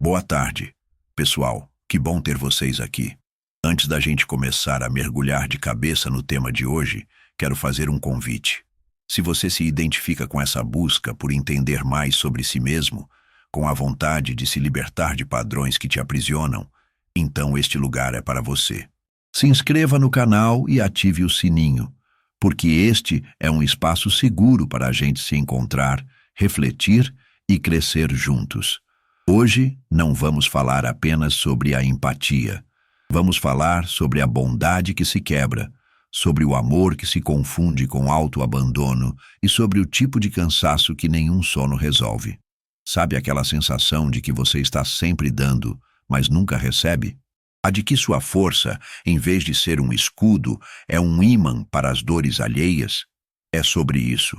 Boa tarde, pessoal. Que bom ter vocês aqui. Antes da gente começar a mergulhar de cabeça no tema de hoje, quero fazer um convite. Se você se identifica com essa busca por entender mais sobre si mesmo, com a vontade de se libertar de padrões que te aprisionam, então este lugar é para você. Se inscreva no canal e ative o sininho, porque este é um espaço seguro para a gente se encontrar, refletir e crescer juntos. Hoje não vamos falar apenas sobre a empatia. Vamos falar sobre a bondade que se quebra, sobre o amor que se confunde com autoabandono e sobre o tipo de cansaço que nenhum sono resolve. Sabe aquela sensação de que você está sempre dando, mas nunca recebe? A de que sua força, em vez de ser um escudo, é um ímã para as dores alheias? É sobre isso.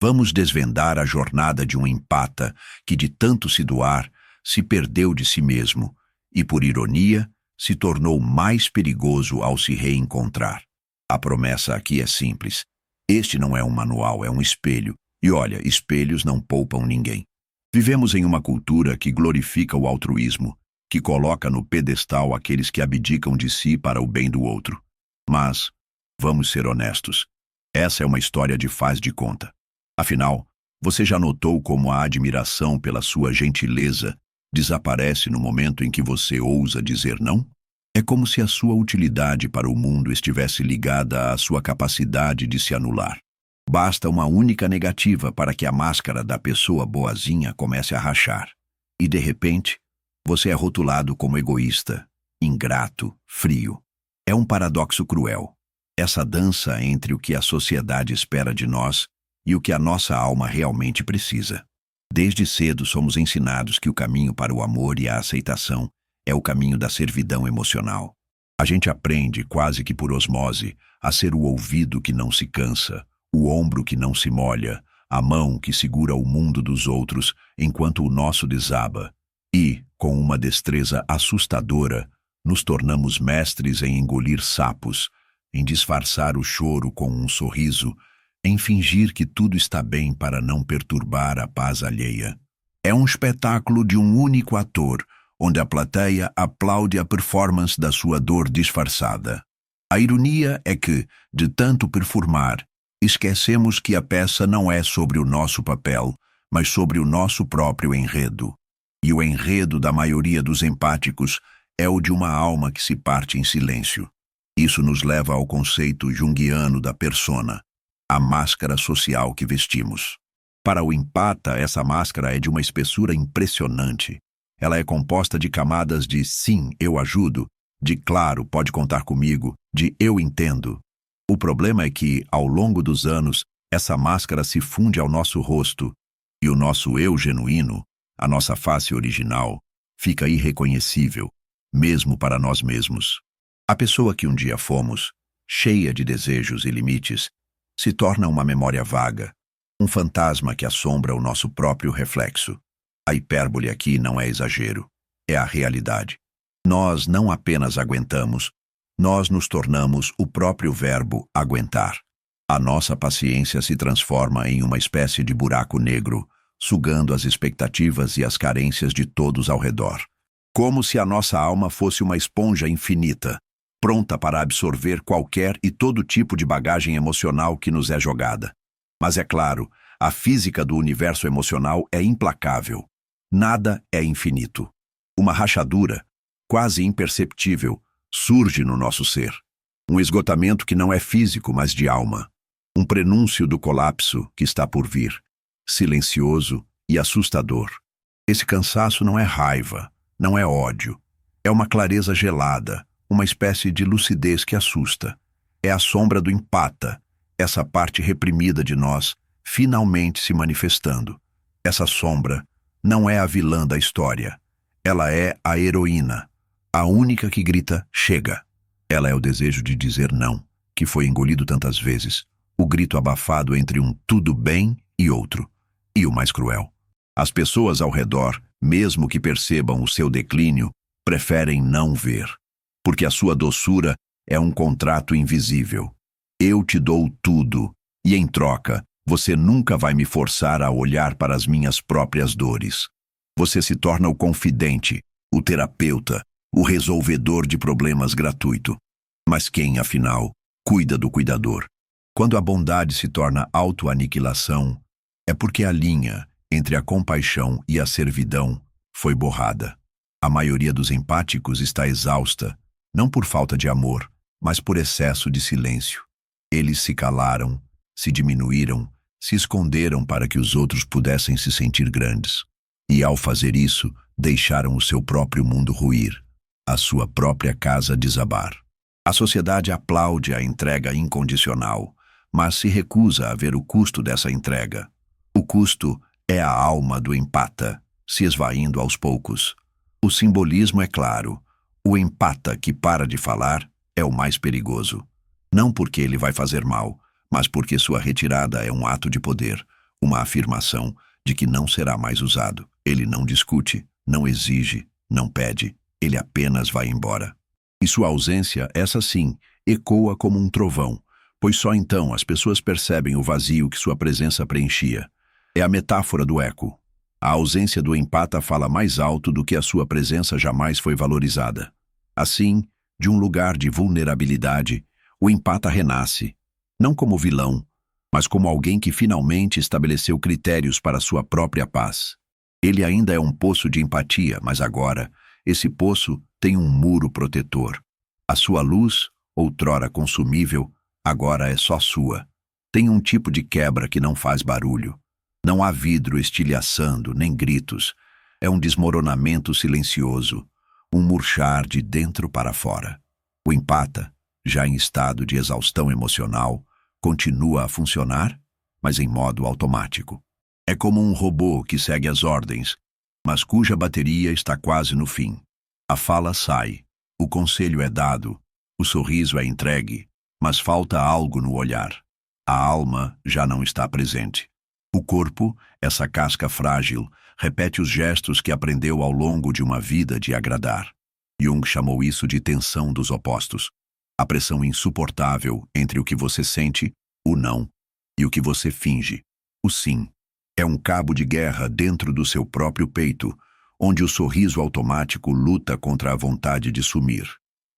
Vamos desvendar a jornada de um empata que, de tanto se doar, se perdeu de si mesmo e, por ironia, se tornou mais perigoso ao se reencontrar. A promessa aqui é simples. Este não é um manual, é um espelho. E olha, espelhos não poupam ninguém. Vivemos em uma cultura que glorifica o altruísmo, que coloca no pedestal aqueles que abdicam de si para o bem do outro. Mas, vamos ser honestos, essa é uma história de faz de conta. Afinal, você já notou como a admiração pela sua gentileza desaparece no momento em que você ousa dizer não? É como se a sua utilidade para o mundo estivesse ligada à sua capacidade de se anular. Basta uma única negativa para que a máscara da pessoa boazinha comece a rachar. E, de repente, você é rotulado como egoísta, ingrato, frio. É um paradoxo cruel. Essa dança entre o que a sociedade espera de nós e o que a nossa alma realmente precisa. Desde cedo somos ensinados que o caminho para o amor e a aceitação é o caminho da servidão emocional. A gente aprende, quase que por osmose, a ser o ouvido que não se cansa, o ombro que não se molha, a mão que segura o mundo dos outros enquanto o nosso desaba. E, com uma destreza assustadora, nos tornamos mestres em engolir sapos, em disfarçar o choro com um sorriso, em fingir que tudo está bem para não perturbar a paz alheia. É um espetáculo de um único ator, onde a plateia aplaude a performance da sua dor disfarçada. A ironia é que, de tanto performar, esquecemos que a peça não é sobre o nosso papel, mas sobre o nosso próprio enredo. E o enredo da maioria dos empáticos é o de uma alma que se parte em silêncio. Isso nos leva ao conceito junguiano da persona, a máscara social que vestimos. Para o empata, essa máscara é de uma espessura impressionante. Ela é composta de camadas de sim, eu ajudo, de claro, pode contar comigo, de eu entendo. O problema é que, ao longo dos anos, essa máscara se funde ao nosso rosto e o nosso eu genuíno, a nossa face original, fica irreconhecível, mesmo para nós mesmos. A pessoa que um dia fomos, cheia de desejos e limites, se torna uma memória vaga, um fantasma que assombra o nosso próprio reflexo. A hipérbole aqui não é exagero, é a realidade. Nós não apenas aguentamos, nós nos tornamos o próprio verbo aguentar. A nossa paciência se transforma em uma espécie de buraco negro, sugando as expectativas e as carências de todos ao redor. Como se a nossa alma fosse uma esponja infinita, pronta para absorver qualquer e todo tipo de bagagem emocional que nos é jogada. Mas é claro, a física do universo emocional é implacável. Nada é infinito. Uma rachadura, quase imperceptível, surge no nosso ser. Um esgotamento que não é físico, mas de alma. Um prenúncio do colapso que está por vir, silencioso e assustador. Esse cansaço não é raiva, não é ódio. É uma clareza gelada, uma espécie de lucidez que assusta. É a sombra do empata, essa parte reprimida de nós, finalmente se manifestando. Essa sombra não é a vilã da história. Ela é a heroína, a única que grita, chega. Ela é o desejo de dizer não, que foi engolido tantas vezes, o grito abafado entre um tudo bem e outro. E o mais cruel, as pessoas ao redor, mesmo que percebam o seu declínio, preferem não ver. Porque a sua doçura é um contrato invisível. Eu te dou tudo, e em troca, você nunca vai me forçar a olhar para as minhas próprias dores. Você se torna o confidente, o terapeuta, o resolvedor de problemas gratuito. Mas quem, afinal, cuida do cuidador? Quando a bondade se torna autoaniquilação, é porque a linha entre a compaixão e a servidão foi borrada. A maioria dos empáticos está exausta, não por falta de amor, mas por excesso de silêncio. Eles se calaram, se diminuíram, se esconderam para que os outros pudessem se sentir grandes. E ao fazer isso, deixaram o seu próprio mundo ruir, a sua própria casa desabar. A sociedade aplaude a entrega incondicional, mas se recusa a ver o custo dessa entrega. O custo é a alma do empata, se esvaindo aos poucos. O simbolismo é claro. O empata que para de falar é o mais perigoso. Não porque ele vai fazer mal, mas porque sua retirada é um ato de poder, uma afirmação de que não será mais usado. Ele não discute, não exige, não pede, ele apenas vai embora. E sua ausência, essa sim, ecoa como um trovão, pois só então as pessoas percebem o vazio que sua presença preenchia. É a metáfora do eco. A ausência do empata fala mais alto do que a sua presença jamais foi valorizada. Assim, de um lugar de vulnerabilidade, o empata renasce, não como vilão, mas como alguém que finalmente estabeleceu critérios para sua própria paz. Ele ainda é um poço de empatia, mas agora, esse poço tem um muro protetor. A sua luz, outrora consumível, agora é só sua. Tem um tipo de quebra que não faz barulho. Não há vidro estilhaçando, nem gritos. É um desmoronamento silencioso, um murchar de dentro para fora. O empata, já em estado de exaustão emocional, continua a funcionar, mas em modo automático. É como um robô que segue as ordens, mas cuja bateria está quase no fim. A fala sai, o conselho é dado, o sorriso é entregue, mas falta algo no olhar. A alma já não está presente. O corpo, essa casca frágil, repete os gestos que aprendeu ao longo de uma vida de agradar. Jung chamou isso de tensão dos opostos. A pressão insuportável entre o que você sente, o não, e o que você finge, o sim. É um cabo de guerra dentro do seu próprio peito, onde o sorriso automático luta contra a vontade de sumir.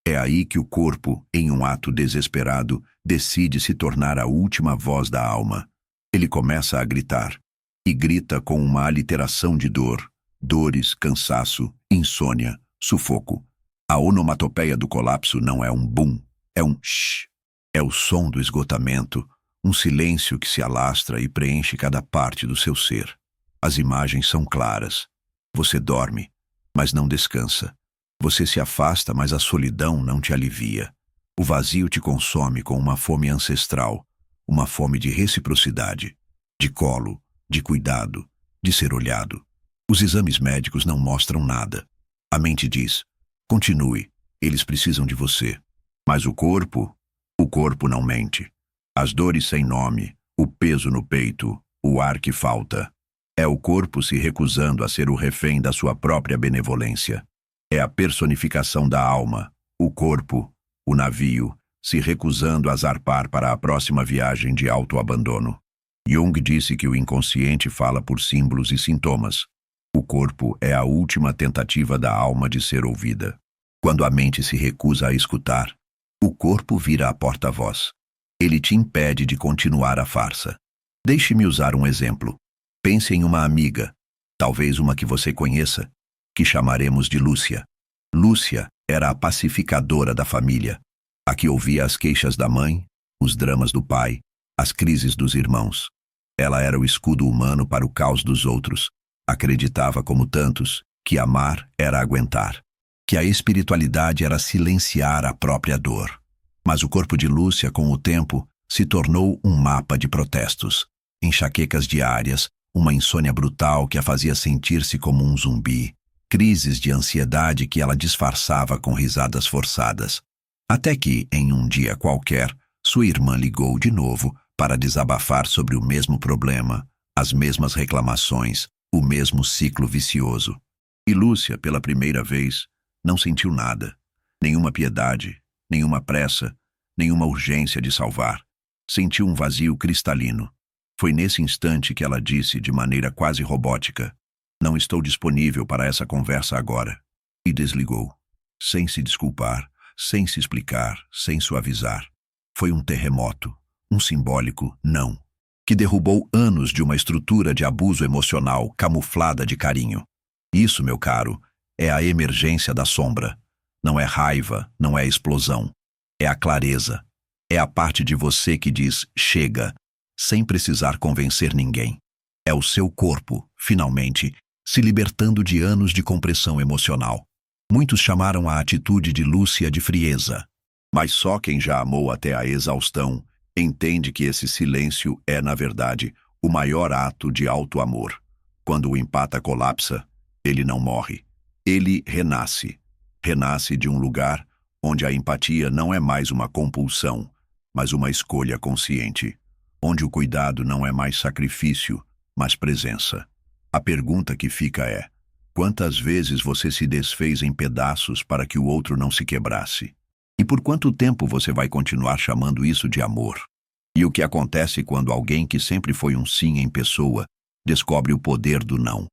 É aí que o corpo, em um ato desesperado, decide se tornar a última voz da alma. Ele começa a gritar, e grita com uma aliteração de dor, dores, cansaço, insônia, sufoco. A onomatopeia do colapso não é um bum, é um shh. É o som do esgotamento, um silêncio que se alastra e preenche cada parte do seu ser. As imagens são claras. Você dorme, mas não descansa. Você se afasta, mas a solidão não te alivia. O vazio te consome com uma fome ancestral, uma fome de reciprocidade, de colo, de cuidado, de ser olhado. Os exames médicos não mostram nada. A mente diz, continue, eles precisam de você. Mas o corpo não mente. As dores sem nome, o peso no peito, o ar que falta. É o corpo se recusando a ser o refém da sua própria benevolência. É a personificação da alma, o corpo, o navio, se recusando a zarpar para a próxima viagem de autoabandono. Jung disse que o inconsciente fala por símbolos e sintomas. O corpo é a última tentativa da alma de ser ouvida. Quando a mente se recusa a escutar, o corpo vira a porta-voz. Ele te impede de continuar a farsa. Deixe-me usar um exemplo. Pense em uma amiga, talvez uma que você conheça, que chamaremos de Lúcia. Lúcia era a pacificadora da família, a que ouvia as queixas da mãe, os dramas do pai, as crises dos irmãos. Ela era o escudo humano para o caos dos outros. Acreditava, como tantos, que amar era aguentar, que a espiritualidade era silenciar a própria dor. Mas o corpo de Lúcia, com o tempo, se tornou um mapa de protestos, enxaquecas diárias, uma insônia brutal que a fazia sentir-se como um zumbi, crises de ansiedade que ela disfarçava com risadas forçadas. Até que, em um dia qualquer, sua irmã ligou de novo para desabafar sobre o mesmo problema, as mesmas reclamações, o mesmo ciclo vicioso. E Lúcia, pela primeira vez, não sentiu nada, nenhuma piedade, nenhuma pressa, nenhuma urgência de salvar. Sentiu um vazio cristalino. Foi nesse instante que ela disse, de maneira quase robótica, Não estou disponível para essa conversa agora. E desligou, sem se desculpar, sem se explicar, sem suavizar. Foi um terremoto, um simbólico não, que derrubou anos de uma estrutura de abuso emocional camuflada de carinho. Isso, meu caro, é a emergência da sombra. Não é raiva, não é explosão. É a clareza. É a parte de você que diz chega, sem precisar convencer ninguém. É o seu corpo, finalmente, se libertando de anos de compressão emocional. Muitos chamaram a atitude de Lúcia de frieza. Mas só quem já amou até a exaustão entende que esse silêncio é, na verdade, o maior ato de auto-amor. Quando o empata colapsa, ele não morre. Ele renasce. Renasce de um lugar onde a empatia não é mais uma compulsão, mas uma escolha consciente. Onde o cuidado não é mais sacrifício, mas presença. A pergunta que fica é: quantas vezes você se desfez em pedaços para que o outro não se quebrasse? E por quanto tempo você vai continuar chamando isso de amor? E o que acontece quando alguém que sempre foi um sim em pessoa descobre o poder do não?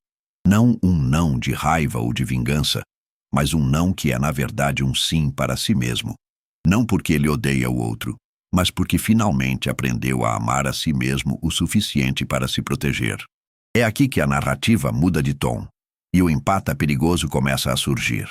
Não um não de raiva ou de vingança, mas um não que é na verdade um sim para si mesmo. Não porque ele odeia o outro, mas porque finalmente aprendeu a amar a si mesmo o suficiente para se proteger. É aqui que a narrativa muda de tom, e o empata perigoso começa a surgir.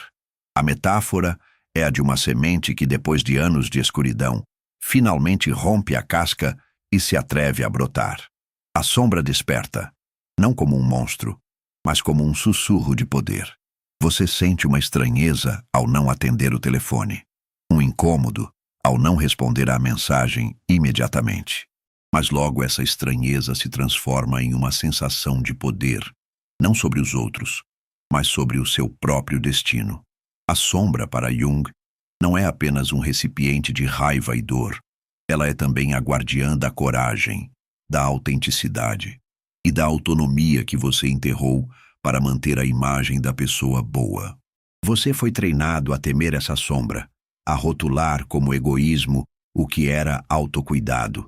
A metáfora é a de uma semente que, depois de anos de escuridão, finalmente rompe a casca e se atreve a brotar. A sombra desperta, não como um monstro, mas como um sussurro de poder. Você sente uma estranheza ao não atender o telefone, um incômodo ao não responder à mensagem imediatamente. Mas logo essa estranheza se transforma em uma sensação de poder, não sobre os outros, mas sobre o seu próprio destino. A sombra, para Jung, não é apenas um recipiente de raiva e dor. Ela é também a guardiã da coragem, da autenticidade e da autonomia que você enterrou para manter a imagem da pessoa boa. Você foi treinado a temer essa sombra, a rotular como egoísmo o que era autocuidado,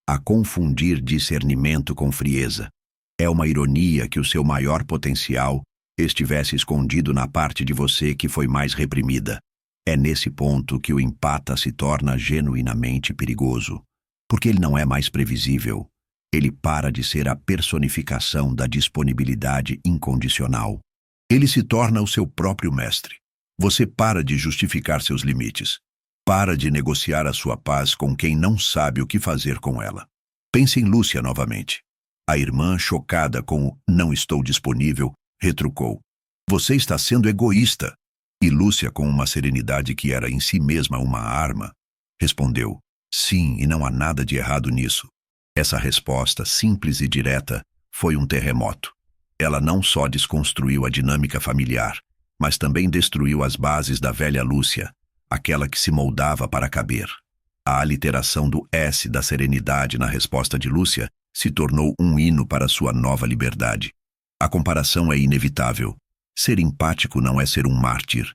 a confundir discernimento com frieza. É uma ironia que o seu maior potencial estivesse escondido na parte de você que foi mais reprimida. É nesse ponto que o empata se torna genuinamente perigoso, porque ele não é mais previsível. Ele para de ser a personificação da disponibilidade incondicional. Ele se torna o seu próprio mestre. Você para de justificar seus limites. Para de negociar a sua paz com quem não sabe o que fazer com ela. Pense em Lúcia novamente. A irmã, chocada com o "não estou disponível", retrucou: "Você está sendo egoísta." E Lúcia, com uma serenidade que era em si mesma uma arma, respondeu: "Sim, e não há nada de errado nisso." Essa resposta, simples e direta, foi um terremoto. Ela não só desconstruiu a dinâmica familiar, mas também destruiu as bases da velha Lúcia, aquela que se moldava para caber. A aliteração do S da serenidade na resposta de Lúcia se tornou um hino para sua nova liberdade. A comparação é inevitável. Ser empático não é ser um mártir.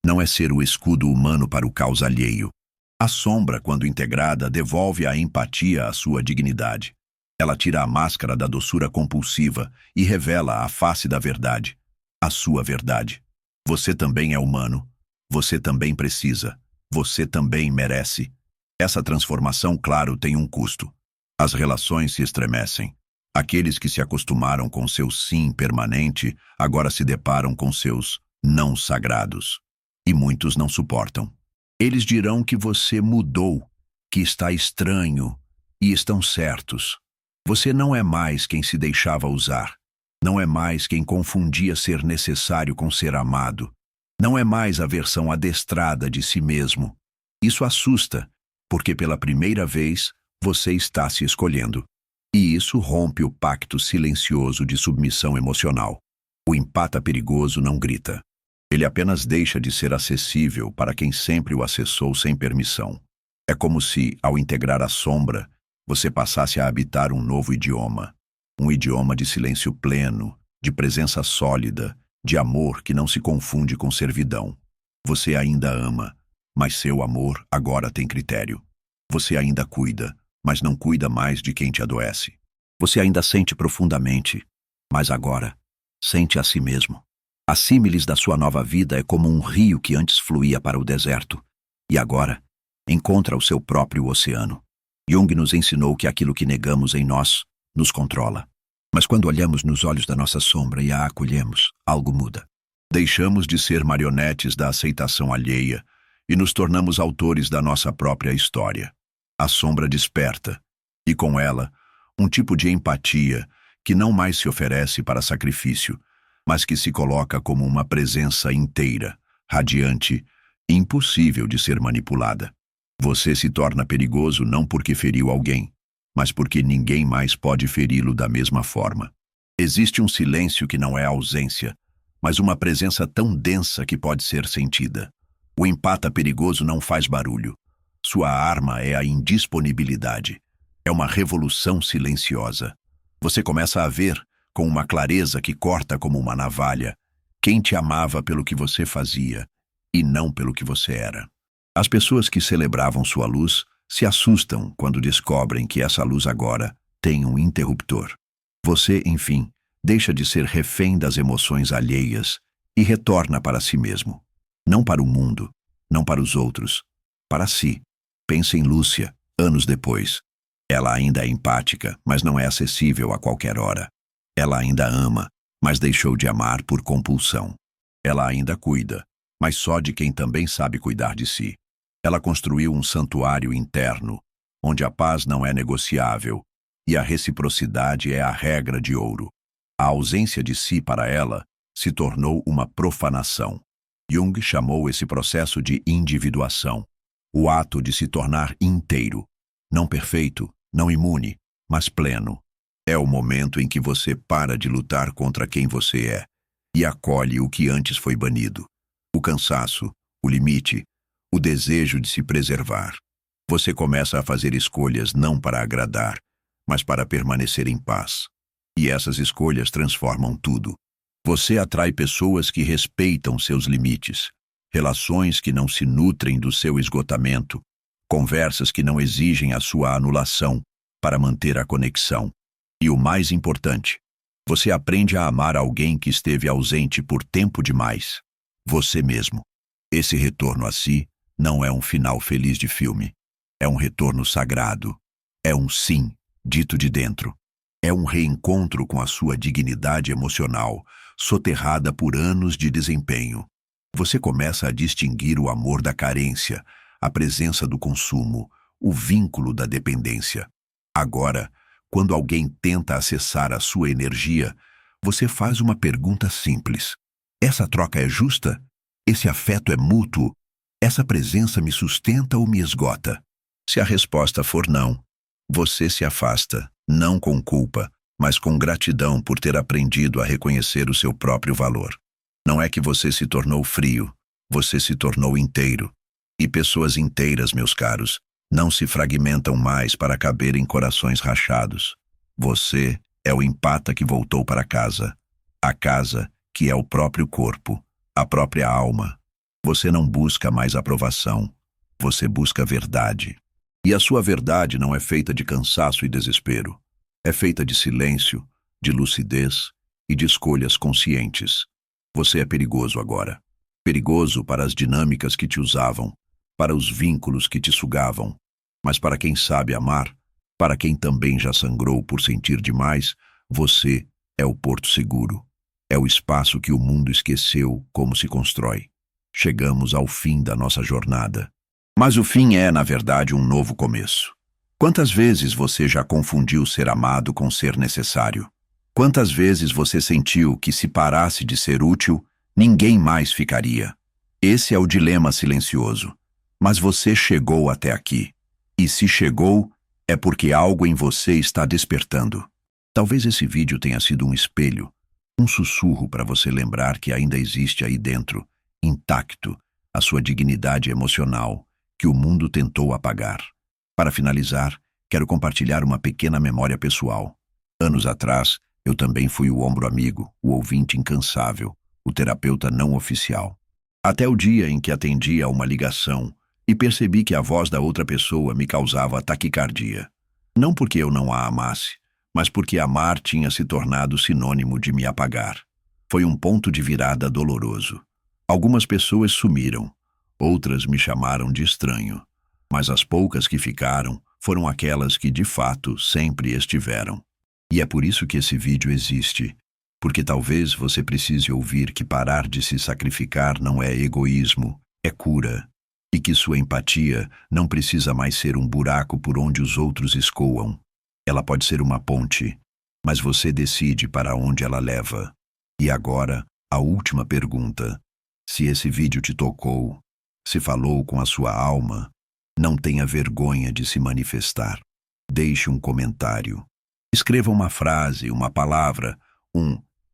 Não é ser o escudo humano para o caos alheio. A sombra, quando integrada, devolve à empatia a sua dignidade. Ela tira a máscara da doçura compulsiva e revela a face da verdade, a sua verdade. Você também é humano. Você também precisa. Você também merece. Essa transformação, claro, tem um custo. As relações se estremecem. Aqueles que se acostumaram com seu sim permanente agora se deparam com seus não sagrados. E muitos não suportam. Eles dirão que você mudou, que está estranho, e estão certos. Você não é mais quem se deixava usar. Não é mais quem confundia ser necessário com ser amado. Não é mais a versão adestrada de si mesmo. Isso assusta, porque pela primeira vez você está se escolhendo. E isso rompe o pacto silencioso de submissão emocional. O empata perigoso não grita. Ele apenas deixa de ser acessível para quem sempre o acessou sem permissão. É como se, ao integrar a sombra, você passasse a habitar um novo idioma. Um idioma de silêncio pleno, de presença sólida, de amor que não se confunde com servidão. Você ainda ama, mas seu amor agora tem critério. Você ainda cuida, mas não cuida mais de quem te adoece. Você ainda sente profundamente, mas agora Sente a si mesmo. A símilis da sua nova vida é como um rio que antes fluía para o deserto e agora encontra o seu próprio oceano. Jung nos ensinou que aquilo que negamos em nós nos controla. Mas quando olhamos nos olhos da nossa sombra e a acolhemos, algo muda. Deixamos de ser marionetes da aceitação alheia e nos tornamos autores da nossa própria história. A sombra desperta, e com ela, um tipo de empatia que não mais se oferece para sacrifício, mas que se coloca como uma presença inteira, radiante e impossível de ser manipulada. Você se torna perigoso não porque feriu alguém, mas porque ninguém mais pode feri-lo da mesma forma. Existe um silêncio que não é ausência, mas uma presença tão densa que pode ser sentida. O empata perigoso não faz barulho. Sua arma é a indisponibilidade. É uma revolução silenciosa. Você começa a ver, com uma clareza que corta como uma navalha, quem te amava pelo que você fazia e não pelo que você era. As pessoas que celebravam sua luz se assustam quando descobrem que essa luz agora tem um interruptor. Você, enfim, deixa de ser refém das emoções alheias e retorna para si mesmo. Não para o mundo, não para os outros, para si. Pense em Lúcia, anos depois. Ela ainda é empática, mas não é acessível a qualquer hora. Ela ainda ama, mas deixou de amar por compulsão. Ela ainda cuida, mas só de quem também sabe cuidar de si. Ela construiu um santuário interno, onde a paz não é negociável e a reciprocidade é a regra de ouro. A ausência de si para ela se tornou uma profanação. Jung chamou esse processo de individuação, o ato de se tornar inteiro, não perfeito, não imune, mas pleno. É o momento em que você para de lutar contra quem você é e acolhe o que antes foi banido. O cansaço, o limite, o desejo de se preservar. Você começa a fazer escolhas não para agradar, mas para permanecer em paz. E essas escolhas transformam tudo. Você atrai pessoas que respeitam seus limites, relações que não se nutrem do seu esgotamento, conversas que não exigem a sua anulação para manter a conexão. E o mais importante, você aprende a amar alguém que esteve ausente por tempo demais, você mesmo. Esse retorno a si não é um final feliz de filme. É um retorno sagrado. É um sim, dito de dentro. É um reencontro com a sua dignidade emocional, soterrada por anos de desempenho. Você começa a distinguir o amor da carência, a presença do consumo, o vínculo da dependência. Agora, quando alguém tenta acessar a sua energia, você faz uma pergunta simples. Essa troca é justa? Esse afeto é mútuo? Essa presença me sustenta ou me esgota? Se a resposta for não, você se afasta, não com culpa, mas com gratidão por ter aprendido a reconhecer o seu próprio valor. Não é que você se tornou frio, você se tornou inteiro. E pessoas inteiras, meus caros, não se fragmentam mais para caber em corações rachados. Você é o empata que voltou para casa. A casa que é o próprio corpo, a própria alma. Você não busca mais aprovação, você busca verdade. E a sua verdade não é feita de cansaço e desespero. É feita de silêncio, de lucidez e de escolhas conscientes. Você é perigoso agora. Perigoso para as dinâmicas que te usavam, para os vínculos que te sugavam. Mas para quem sabe amar, para quem também já sangrou por sentir demais, você é o porto seguro. É o espaço que o mundo esqueceu como se constrói. Chegamos ao fim da nossa jornada. Mas o fim é, na verdade, um novo começo. Quantas vezes você já confundiu ser amado com ser necessário? Quantas vezes você sentiu que se parasse de ser útil, ninguém mais ficaria? Esse é o dilema silencioso. Mas você chegou até aqui. E se chegou, é porque algo em você está despertando. Talvez esse vídeo tenha sido um espelho, um sussurro para você lembrar que ainda existe aí dentro, intacto, a sua dignidade emocional, que o mundo tentou apagar. Para finalizar, quero compartilhar uma pequena memória pessoal. Anos atrás, eu também fui o ombro amigo, o ouvinte incansável, o terapeuta não oficial. Até o dia em que atendi a uma ligação e percebi que a voz da outra pessoa me causava taquicardia. Não porque eu não a amasse, mas porque amar tinha se tornado sinônimo de me apagar. Foi um ponto de virada doloroso. Algumas pessoas sumiram, outras me chamaram de estranho, mas as poucas que ficaram foram aquelas que de fato sempre estiveram. E é por isso que esse vídeo existe, porque talvez você precise ouvir que parar de se sacrificar não é egoísmo, é cura, e que sua empatia não precisa mais ser um buraco por onde os outros escoam. Ela pode ser uma ponte, mas você decide para onde ela leva. E agora, a última pergunta. Se esse vídeo te tocou, se falou com a sua alma, não tenha vergonha de se manifestar. Deixe um comentário. Escreva uma frase, uma palavra,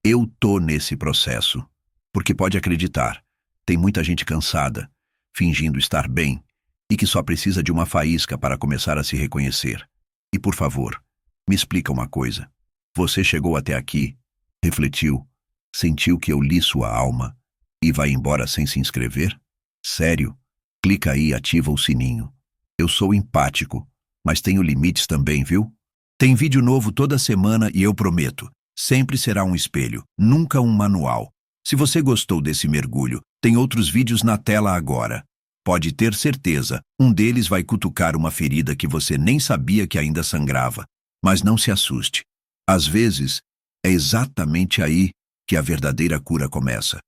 "Eu tô nesse processo". Porque pode acreditar, tem muita gente cansada, fingindo estar bem, e que só precisa de uma faísca para começar a se reconhecer. E por favor, me explica uma coisa. Você chegou até aqui, refletiu, sentiu que eu li sua alma e vai embora sem se inscrever? Sério? Clica aí e ativa o sininho. Eu sou empático, mas tenho limites também, viu? Tem vídeo novo toda semana e eu prometo, sempre será um espelho, nunca um manual. Se você gostou desse mergulho, tem outros vídeos na tela agora. Pode ter certeza, um deles vai cutucar uma ferida que você nem sabia que ainda sangrava. Mas não se assuste. Às vezes, é exatamente aí que a verdadeira cura começa.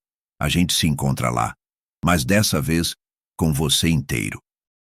A gente se encontra lá, mas dessa vez, com você inteiro.